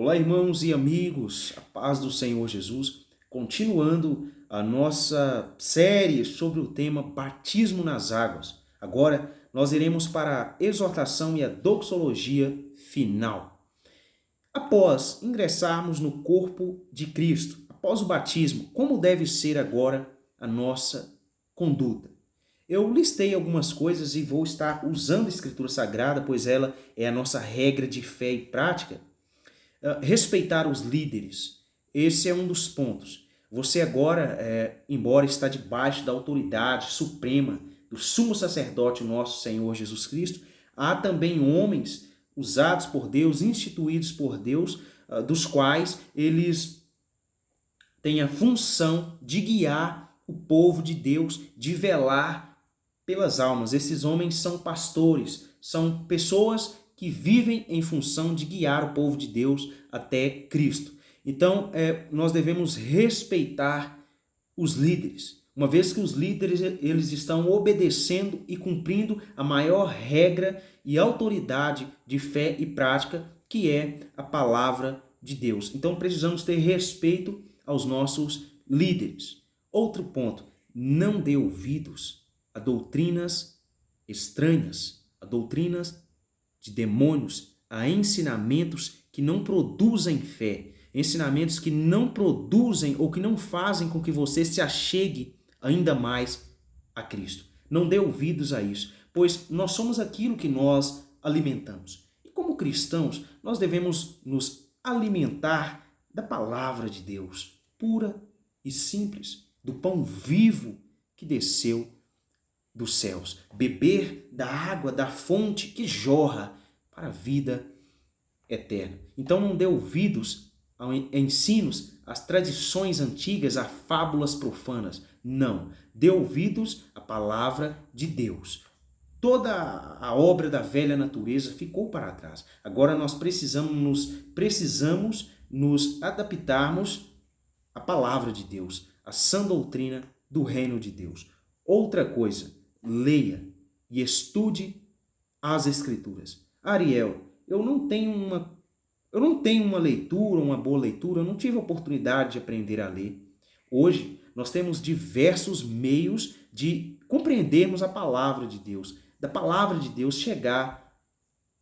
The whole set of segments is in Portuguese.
Olá, irmãos e amigos, a paz do Senhor Jesus, continuando a nossa série sobre o tema Batismo nas Águas. Agora nós iremos para a exortação e a doxologia final. Após ingressarmos no corpo de Cristo, após o batismo, como deve ser agora a nossa conduta? Eu listei algumas coisas e vou estar usando a Escritura Sagrada, pois ela é a nossa regra de fé e prática. Respeitar os líderes. Esse é um dos pontos. Você agora, embora está debaixo da autoridade suprema do sumo sacerdote nosso Senhor Jesus Cristo, há também homens usados por Deus, instituídos por Deus, dos quais eles têm a função de guiar o povo de Deus, de velar pelas almas. Esses homens são pastores, são pessoas que vivem em função de guiar o povo de Deus até Cristo. Então, nós devemos respeitar os líderes, uma vez que os líderes eles estão obedecendo e cumprindo a maior regra e autoridade de fé e prática, que é a palavra de Deus. Então, precisamos ter respeito aos nossos líderes. Outro ponto, não dê ouvidos a doutrinas estranhas, a doutrinas de demônios, a ensinamentos que não produzem fé, ensinamentos que não produzem ou que não fazem com que você se achegue ainda mais a Cristo. Não dê ouvidos a isso, pois nós somos aquilo que nós alimentamos. E como cristãos, nós devemos nos alimentar da palavra de Deus, pura e simples, do pão vivo que desceu dos céus, beber da água, da fonte que jorra para a vida eterna. Então não dê ouvidos a ensinos, às tradições antigas, a fábulas profanas. Não, dê ouvidos à palavra de Deus. Toda a obra da velha natureza ficou para trás. Agora nós precisamos nos adaptarmos à palavra de Deus, à sã doutrina do reino de Deus. Outra coisa, leia e estude as Escrituras. Ariel, eu não tenho uma leitura, uma boa leitura, eu não tive a oportunidade de aprender a ler. Hoje, nós temos diversos meios de compreendermos a palavra de Deus, da palavra de Deus chegar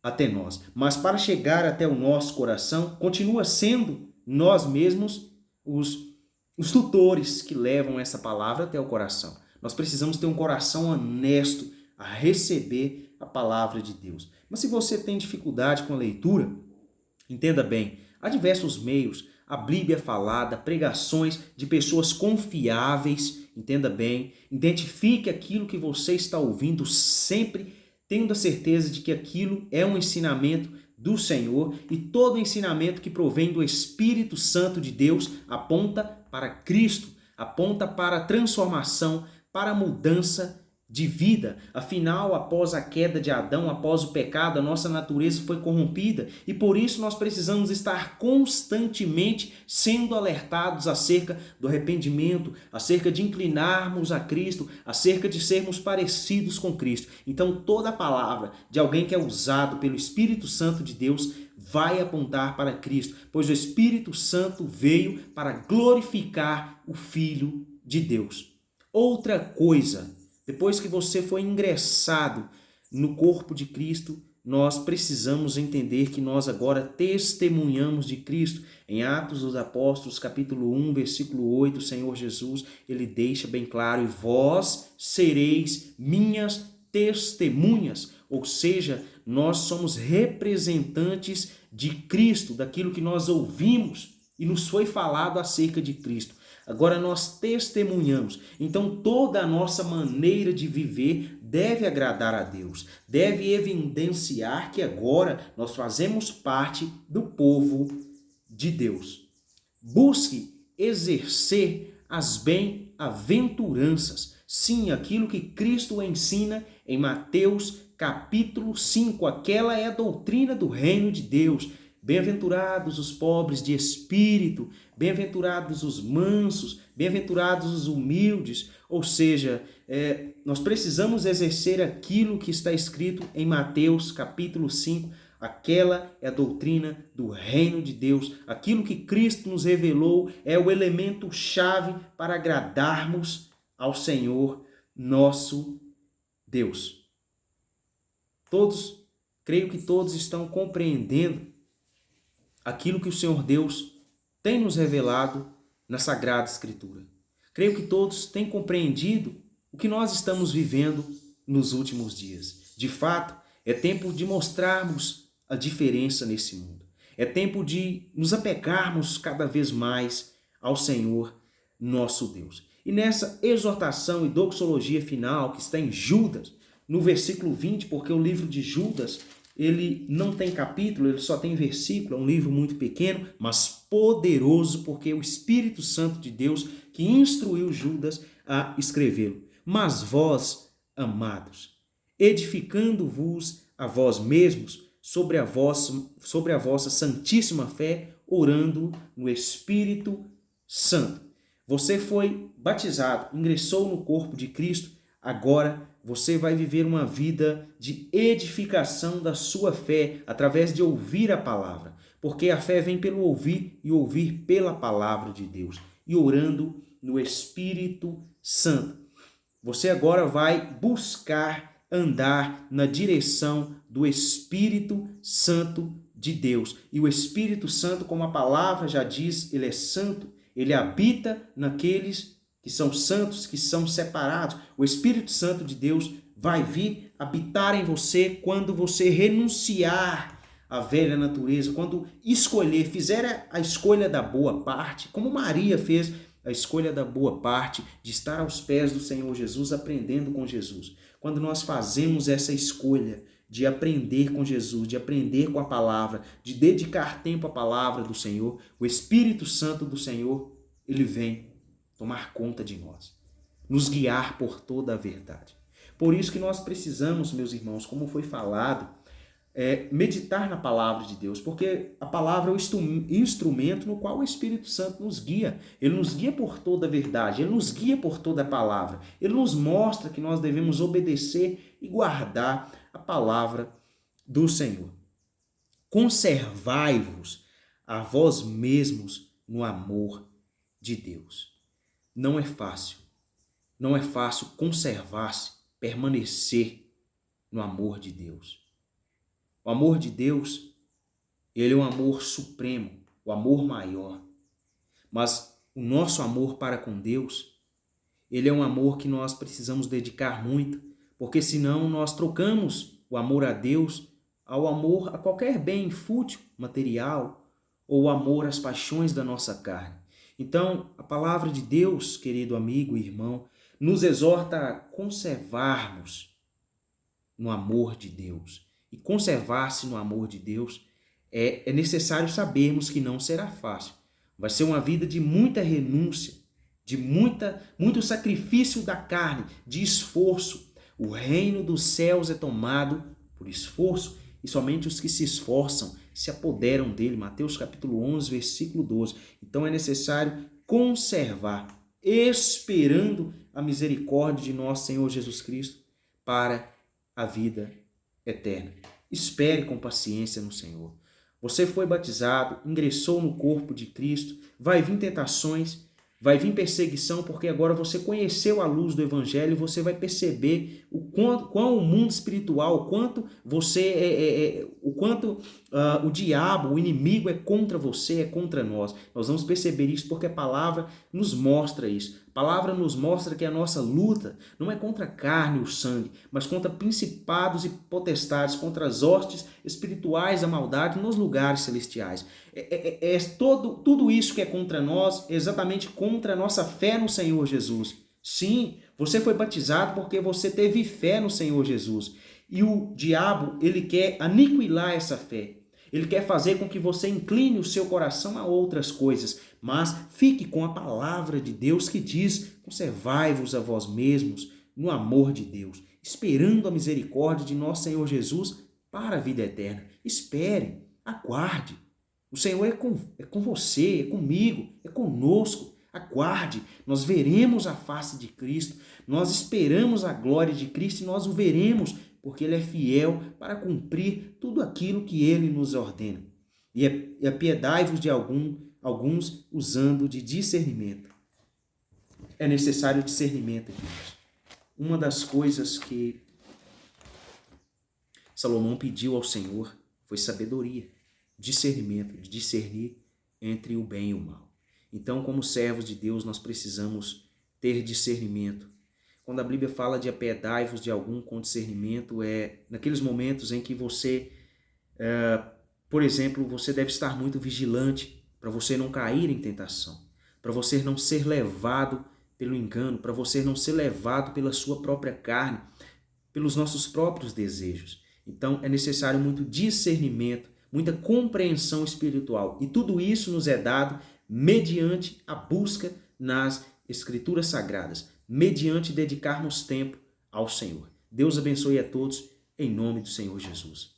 até nós. Mas para chegar até o nosso coração, continua sendo nós mesmos os tutores que levam essa palavra até o coração. Nós precisamos ter um coração honesto a receber a palavra de Deus. Mas se você tem dificuldade com a leitura, entenda bem, há diversos meios, a Bíblia falada, pregações de pessoas confiáveis, entenda bem, identifique aquilo que você está ouvindo sempre, tendo a certeza de que aquilo é um ensinamento do Senhor e todo ensinamento que provém do Espírito Santo de Deus aponta para Cristo, aponta para a transformação, para a mudança de vida. Afinal, após a queda de Adão, após o pecado, a nossa natureza foi corrompida e por isso nós precisamos estar constantemente sendo alertados acerca do arrependimento, acerca de inclinarmos a Cristo, acerca de sermos parecidos com Cristo. Então, toda a palavra de alguém que é usado pelo Espírito Santo de Deus vai apontar para Cristo, pois o Espírito Santo veio para glorificar o Filho de Deus. Outra coisa, depois que você foi ingressado no corpo de Cristo, nós precisamos entender que nós agora testemunhamos de Cristo. Em Atos dos Apóstolos, capítulo 1, versículo 8, o Senhor Jesus, ele deixa bem claro, e vós sereis minhas testemunhas. Ou seja, nós somos representantes de Cristo, daquilo que nós ouvimos e nos foi falado acerca de Cristo. Agora nós testemunhamos. Então toda a nossa maneira de viver deve agradar a Deus. Deve evidenciar que agora nós fazemos parte do povo de Deus. Busque exercer as bem-aventuranças. Sim, aquilo que Cristo ensina em Mateus capítulo 5. Aquela é a doutrina do reino de Deus. Bem-aventurados os pobres de espírito, bem-aventurados os mansos, bem-aventurados os humildes. Ou seja, nós precisamos exercer aquilo que está escrito em Mateus capítulo 5, Aquela é a doutrina do reino de Deus. Aquilo que Cristo nos revelou é o elemento chave para agradarmos ao Senhor nosso Deus. Creio que todos estão compreendendo aquilo que o Senhor Deus tem nos revelado na Sagrada Escritura. Creio que todos têm compreendido o que nós estamos vivendo nos últimos dias. De fato, é tempo de mostrarmos a diferença nesse mundo. É tempo de nos apegarmos cada vez mais ao Senhor nosso Deus. E nessa exortação e doxologia final que está em Judas, no versículo 20, porque o livro de Judas, ele não tem capítulo, ele só tem versículo, é um livro muito pequeno, mas poderoso, porque é o Espírito Santo de Deus que instruiu Judas a escrevê-lo. Mas vós, amados, edificando-vos a vós mesmos sobre a vossa santíssima fé, orando no Espírito Santo. Você foi batizado, ingressou no corpo de Cristo, agora você vai viver uma vida de edificação da sua fé através de ouvir a palavra, porque a fé vem pelo ouvir e ouvir pela palavra de Deus, e orando no Espírito Santo. Você agora vai buscar andar na direção do Espírito Santo de Deus. E o Espírito Santo, como a palavra já diz, ele é santo, ele habita naqueles que são santos, que são separados. O Espírito Santo de Deus vai vir habitar em você quando você renunciar à velha natureza, quando fizer a escolha da boa parte, como Maria fez a escolha da boa parte, de estar aos pés do Senhor Jesus, aprendendo com Jesus. Quando nós fazemos essa escolha de aprender com Jesus, de aprender com a palavra, de dedicar tempo à palavra do Senhor, o Espírito Santo do Senhor, ele vem tomar conta de nós, nos guiar por toda a verdade. Por isso que nós precisamos, meus irmãos, como foi falado, meditar na palavra de Deus, porque a palavra é o instrumento no qual o Espírito Santo nos guia. Ele nos guia por toda a verdade, ele nos guia por toda a palavra. Ele nos mostra que nós devemos obedecer e guardar a palavra do Senhor. Conservai-vos a vós mesmos no amor de Deus. Não é fácil conservar-se, permanecer no amor de Deus. O amor de Deus, ele é um amor supremo, o amor maior. Mas o nosso amor para com Deus, ele é um amor que nós precisamos dedicar muito, porque senão nós trocamos o amor a Deus ao amor a qualquer bem fútil, material, ou o amor às paixões da nossa carne. Então, a palavra de Deus, querido amigo e irmão, nos exorta a conservarmos no amor de Deus. E conservar-se no amor de Deus é necessário sabermos que não será fácil. Vai ser uma vida de muita renúncia, de muito sacrifício da carne, de esforço. O reino dos céus é tomado por esforço e somente os que se esforçam se apoderam dele. Mateus capítulo 11, versículo 12. Então é necessário conservar, esperando a misericórdia de nosso Senhor Jesus Cristo para a vida eterna. Espere com paciência no Senhor. Você foi batizado, ingressou no corpo de Cristo, vai vir tentações, vai vir perseguição, porque agora você conheceu a luz do Evangelho e você vai perceber o quão o mundo espiritual, o quanto o diabo, o inimigo é contra você, é contra nós. Nós vamos perceber isso porque a palavra nos mostra isso. A palavra nos mostra que a nossa luta não é contra a carne e o sangue, mas contra principados e potestades, contra as hostes espirituais da maldade nos lugares celestiais. Tudo isso que é contra nós, é exatamente contra a nossa fé no Senhor Jesus. Sim, você foi batizado porque você teve fé no Senhor Jesus. E o diabo, ele quer aniquilar essa fé. Ele quer fazer com que você incline o seu coração a outras coisas, mas fique com a palavra de Deus que diz: conservai-vos a vós mesmos no amor de Deus, esperando a misericórdia de nosso Senhor Jesus para a vida eterna. Espere, aguarde. O Senhor é com você, é comigo, é conosco. Aguarde, nós veremos a face de Cristo, nós esperamos a glória de Cristo e nós o veremos, porque Ele é fiel para cumprir tudo aquilo que Ele nos ordena. E apiedai-vos de alguns usando de discernimento. É necessário discernimento, irmãos. Uma das coisas que Salomão pediu ao Senhor foi sabedoria, discernimento, de discernir entre o bem e o mal. Então, como servos de Deus, nós precisamos ter discernimento. Quando a Bíblia fala de apiedai-vos de algum com discernimento, é naqueles momentos em que você, por exemplo, você deve estar muito vigilante para você não cair em tentação, para você não ser levado pelo engano, para você não ser levado pela sua própria carne, pelos nossos próprios desejos. Então é necessário muito discernimento, muita compreensão espiritual. E tudo isso nos é dado mediante a busca nas Escrituras Sagradas, mediante dedicarmos tempo ao Senhor. Deus abençoe a todos, em nome do Senhor Jesus.